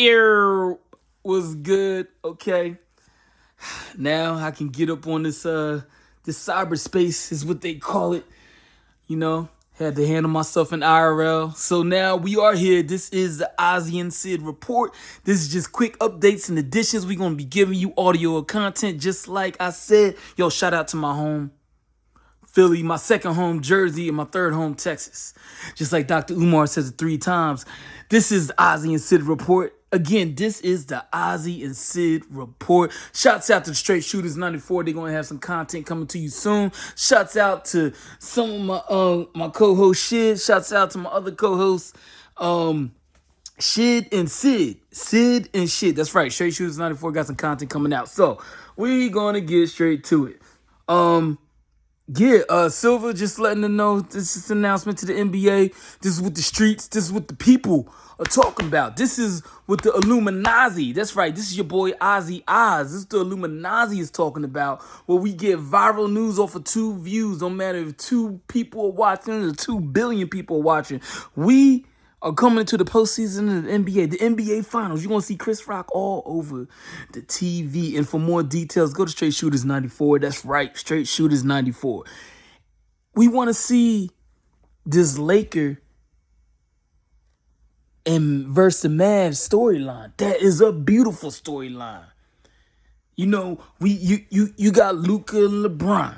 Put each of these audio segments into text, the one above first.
Ear was good. Okay. Now I can get up on this cyberspace is what they call it. You know, had to handle myself in IRL. So now we are here. This is the Ozzy and Sid report. This is just quick updates and additions. We're gonna be giving you audio content, just like I said. Yo, shout out to my home, Philly, my second home, Jersey, and my third home, Texas. Just like Dr. Umar says it 3 times. This is the Ozzy and Sid report. Again, this is the Ozzy and Sid report. Shouts out to the Straight Shooters 94. They're gonna have some content coming to you soon. Shouts out to some of my co-host Shid. Shouts out to my other co-hosts, Shid and Sid. Sid and Shid. That's right. Straight Shooters 94 got some content coming out. So we gonna get straight to it. Silver just letting them know this is an announcement to the NBA. This is what the streets, this is what the people are talking about. This is what the Illuminati, that's right, this is your boy Ozzy Oz. This is the Illuminati is talking about, where we get viral news off of 2 views. No matter if 2 people are watching or 2 billion people are watching. We are coming into the postseason of the NBA, the NBA Finals. You're going to see Chris Rock all over the TV. And for more details, go to Straight Shooters 94. That's right, Straight Shooters 94. We want to see this Laker and versus the Mavs storyline. That is a beautiful storyline. You know, you got Luka and LeBron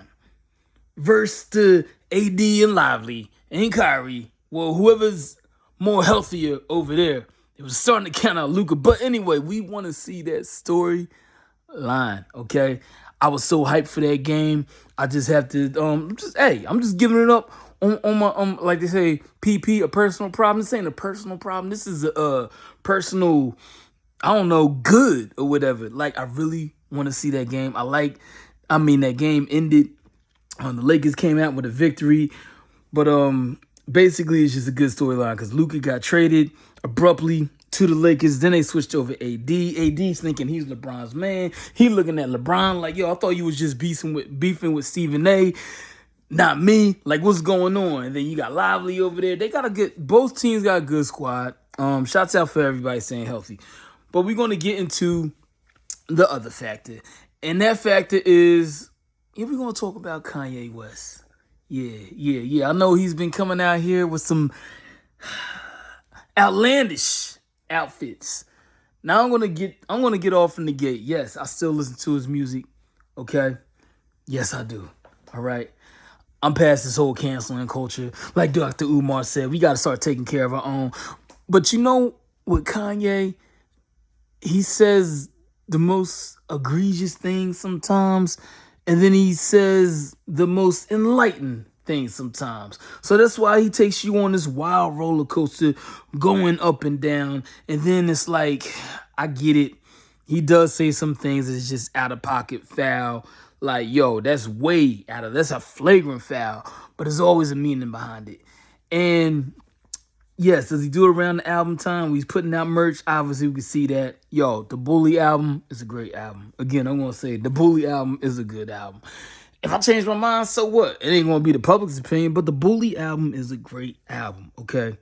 versus the AD and Lively and Kyrie. Well, whoever's more healthier over there. It was starting to count out Luka. But anyway, we want to see that storyline, okay? I was so hyped for that game. I just have to, I'm just giving it up on my, like they say, PP, a personal problem. This ain't a personal problem. This is a personal, I don't know, good or whatever. Like, I really want to see that game. That game ended. The Lakers came out with a victory. But, basically, it's just a good storyline because Luka got traded abruptly to the Lakers. Then they switched over AD. AD's thinking he's LeBron's man. He looking at LeBron like, yo, I thought you was just beefing with Stephen A. Not me. Like, what's going on? And then you got Lively over there. Both teams got a good squad. Shouts out for everybody staying healthy. But we're going to get into the other factor. And that factor is, we're going to talk about Kanye West. Yeah. I know he's been coming out here with some outlandish outfits. Now I'm gonna get off from the gate. Yes, I still listen to his music. Okay. Yes, I do. All right. I'm past this whole canceling culture. Like Dr. Umar said, we gotta start taking care of our own. But you know, with Kanye, he says the most egregious things sometimes. And then he says the most enlightened things sometimes. So that's why he takes you on this wild roller coaster going up and down. And then it's like, I get it. He does say some things that's just out of pocket foul. Like, yo, that's a flagrant foul. But there's always a meaning behind it. And yes, does he do it around the album time? When he's putting out merch, obviously we can see that. Yo, the Bully album is a great album. Again, I'm going to say the Bully album is a good album. If I change my mind, so what? It ain't going to be the public's opinion, but the Bully album is a great album, okay?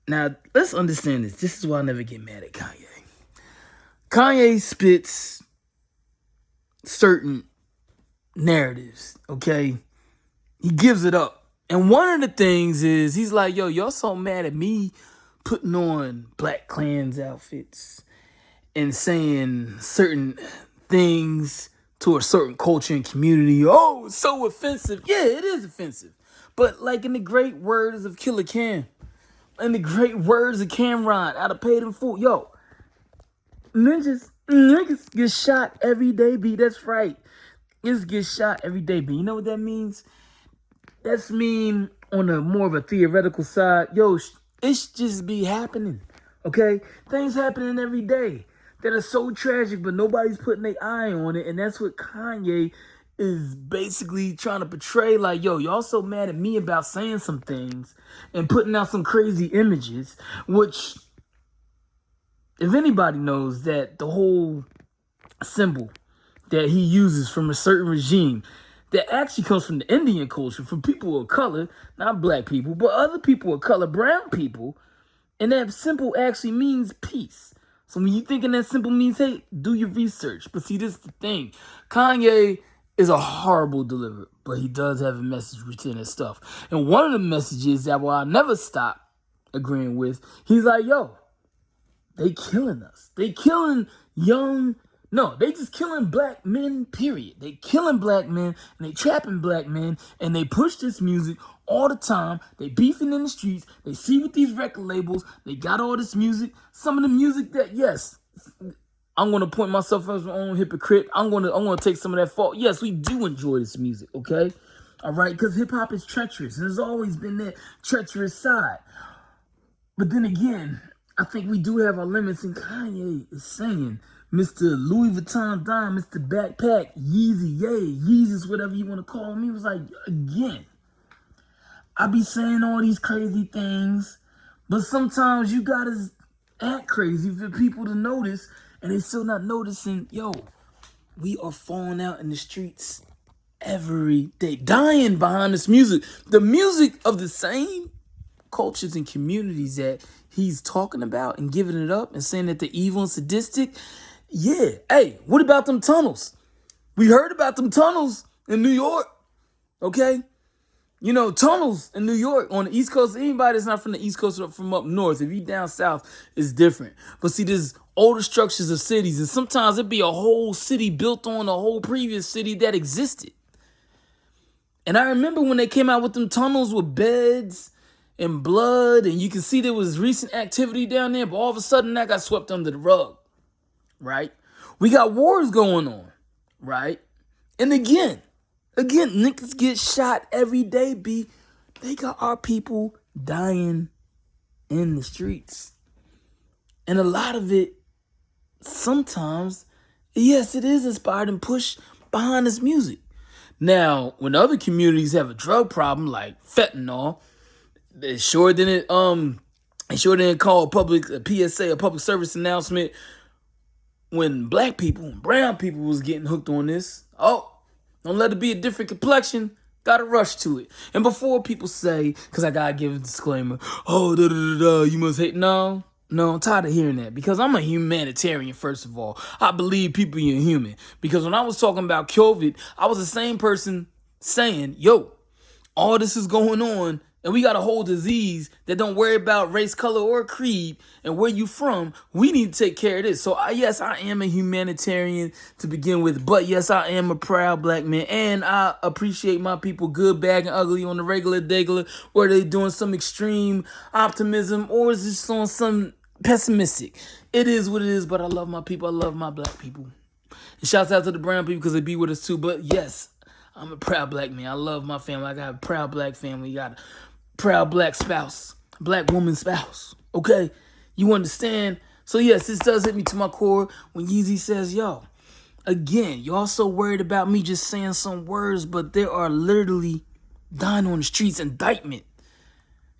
Now, let's understand this. This is why I never get mad at Kanye. Kanye spits certain narratives, okay? He gives it up. And one of the things is, he's like, yo, y'all so mad at me putting on Black Klan's outfits and saying certain things to a certain culture and community. Oh, it's so offensive. Yeah, it is offensive. But like in the great words of Killer Cam, in the great words of Cameron out of Paid in Full, yo, niggas get shot every day, B. That's right. Niggas get shot every day, B. You know what that means? That's mean on a more of a theoretical side. Yo, it's just be happening, okay? Things happening every day that are so tragic, but nobody's putting their eye on it. And that's what Kanye is basically trying to portray. Like, yo, y'all so mad at me about saying some things and putting out some crazy images, which, if anybody knows that the whole symbol that he uses from a certain regime that actually comes from the Indian culture, from people of color, not black people, but other people of color, brown people, And that simple actually means peace. So when you thinking that simple means hate, do your research. But see, this is the thing. Kanye is a horrible deliverer, but he does have a message within his stuff. And one of the messages that I'll never stop agreeing with, he's like, yo, they killing us. They killing young. No, they just killing black men, period. They killing black men, and they trapping black men, and they push this music all the time. They beefing in the streets. They see with these record labels. They got all this music. Some of the music that, yes, I'm gonna point myself as my own hypocrite. I'm gonna take some of that fault. Yes, we do enjoy this music, okay? All right, because hip hop is treacherous, and there's always been that treacherous side. But then again, I think we do have our limits, and Kanye is saying, Mr. Louis Vuitton Don, Mr. Backpack, Yeezy, yay, Yeezus, whatever you want to call him. He was like, again, I be saying all these crazy things, but sometimes you gotta act crazy for people to notice, and they still not noticing. Yo, we are falling out in the streets every day, dying behind this music. The music of the same cultures and communities that he's talking about and giving it up and saying that they're evil and sadistic. Yeah. Hey, what about them tunnels? We heard about them tunnels in New York. Okay? You know, tunnels in New York on the East Coast. Anybody that's not from the East Coast or from up north, if you down south, it's different. But see, there's older structures of cities, and sometimes it'd be a whole city built on a whole previous city that existed. And I remember when they came out with them tunnels with beds and blood, and you can see there was recent activity down there, but all of a sudden that got swept under the rug. Right? We got wars going on, right? And again, niggas get shot every day, B. They got our people dying in the streets. And a lot of it, sometimes, yes, it is inspired and pushed behind this music. Now, when other communities have a drug problem like fentanyl, they sure didn't call a PSA, a public service announcement, when black people and brown people was getting hooked on this. Oh, don't let it be a different complexion. Gotta rush to it. And before people say, because I gotta give a disclaimer, oh, you must hate. No, I'm tired of hearing that, because I'm a humanitarian, first of all. I believe people are human. Because when I was talking about COVID, I was the same person saying, yo, all this is going on, and we got a whole disease that don't worry about race, color, or creed, and where you from. We need to take care of this. So, yes, I am a humanitarian to begin with, but yes, I am a proud black man, and I appreciate my people, good, bad, and ugly, on the regular, where they doing some extreme optimism, or is this on some pessimistic. It is what it is, but I love my people. I love my black people. And shouts out to the brown people, because they be with us too. But yes, I'm a proud black man. I love my family. I got a proud black family. Got a proud black spouse, black woman spouse. Okay? You understand? So yes, this does hit me to my core when Yeezy says, yo, again, y'all so worried about me just saying some words, but there are literally dying on the streets, indictment.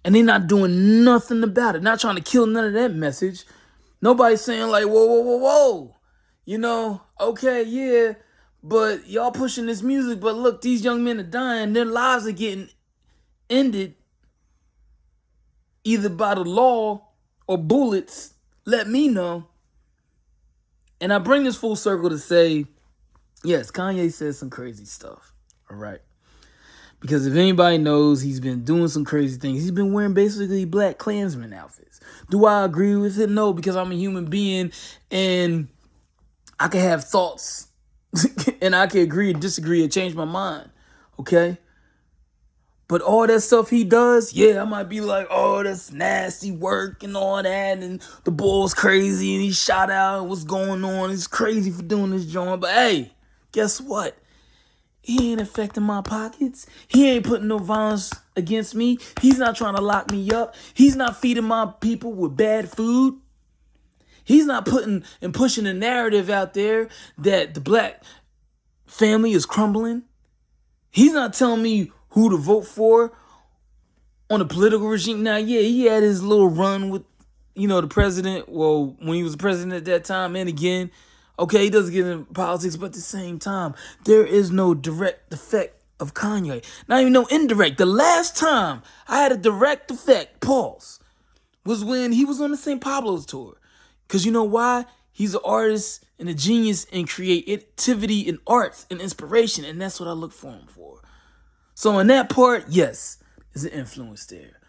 And they're not doing nothing about it. Not trying to kill none of that message. Nobody's saying like, whoa. You know, okay, yeah, but y'all pushing this music, but look, these young men are dying. Their lives are getting ended either by the law or bullets. Let me know. And I bring this full circle to say, yes, Kanye says some crazy stuff. All right. Because if anybody knows, he's been doing some crazy things. He's been wearing basically Black Klansman outfits. Do I agree with it? No, because I'm a human being and I can have thoughts and I can agree and disagree and change my mind. Okay? But all that stuff he does, yeah, I might be like, oh, that's nasty work and all that, and the ball's crazy and he shot out and what's going on. He's crazy for doing this joint. But hey, guess what? He ain't affecting my pockets. He ain't putting no violence against me. He's not trying to lock me up. He's not feeding my people with bad food. He's not putting and pushing a narrative out there that the black family is crumbling. He's not telling me who to vote for on the political regime. Now, yeah, he had his little run with, the president. Well, when he was president at that time, and again, okay, he doesn't get into politics, but at the same time, there is no direct effect of Kanye. Not even no indirect. The last time I had a direct effect, pause, was when he was on the St. Pablo's tour. Because you know why? He's an artist and a genius in creativity and arts and inspiration. And that's what I look for him for. So in that part, yes, there's an influence there.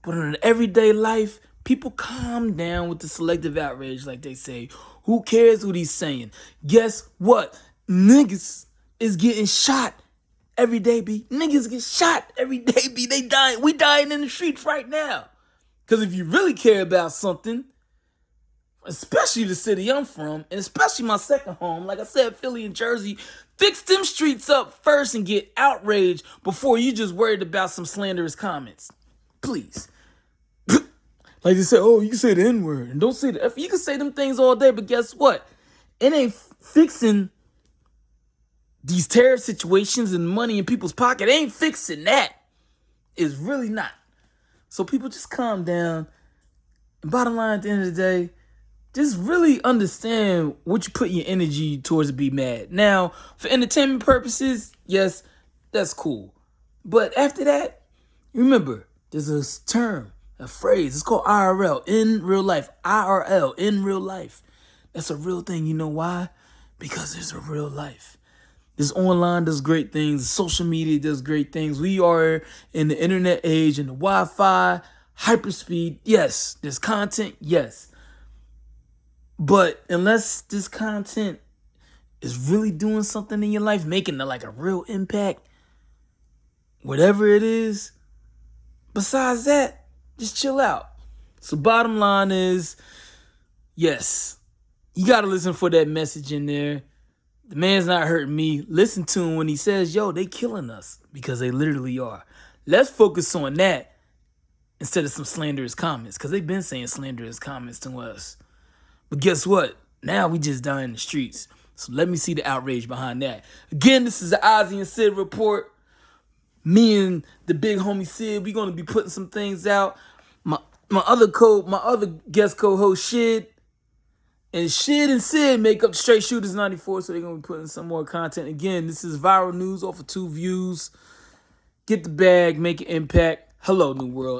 But in everyday life, people calm down with the selective outrage, like they say. Who cares what he's saying? Guess what? Niggas is getting shot every day, B. Niggas get shot every day, B. They dying. We dying in the streets right now. Because if you really care about something, especially the city I'm from, and especially my second home, like I said, Philly and Jersey, fix them streets up first and get outraged before you just worried about some slanderous comments. Please. Like they say, oh, you can say the N-word and don't say the F. You can say them things all day, but guess what? It ain't fixing these terror situations and money in people's pocket. It ain't fixing that. It's really not. So people just calm down. And bottom line, at the end of the day, just really understand what you put your energy towards to be mad. Now, for entertainment purposes, yes, that's cool. But after that, remember, there's a term, a phrase. It's called IRL, in real life. IRL, in real life. That's a real thing. You know why? Because there's a real life. This online does great things. Social media does great things. We are in the internet age and the Wi-Fi, hyperspeed. Yes. There's content. Yes. But unless this content is really doing something in your life, making like a real impact, whatever it is, besides that, just chill out. So bottom line is, yes, you got to listen for that message in there. The man's not hurting me. Listen to him when he says, yo, they killing us, because they literally are. Let's focus on that instead of some slanderous comments, because they've been saying slanderous comments to us. But guess what? Now we just die in the streets. So let me see the outrage behind that. Again, this is the Ozzy and Sid report. Me and the big homie Sid, we're gonna be putting some things out. My other guest co-host Shid. And Shid and Sid make up Straight Shooters 94, so they're gonna be putting some more content. Again, this is viral news off of 2 views. Get the bag, make an impact. Hello, New World.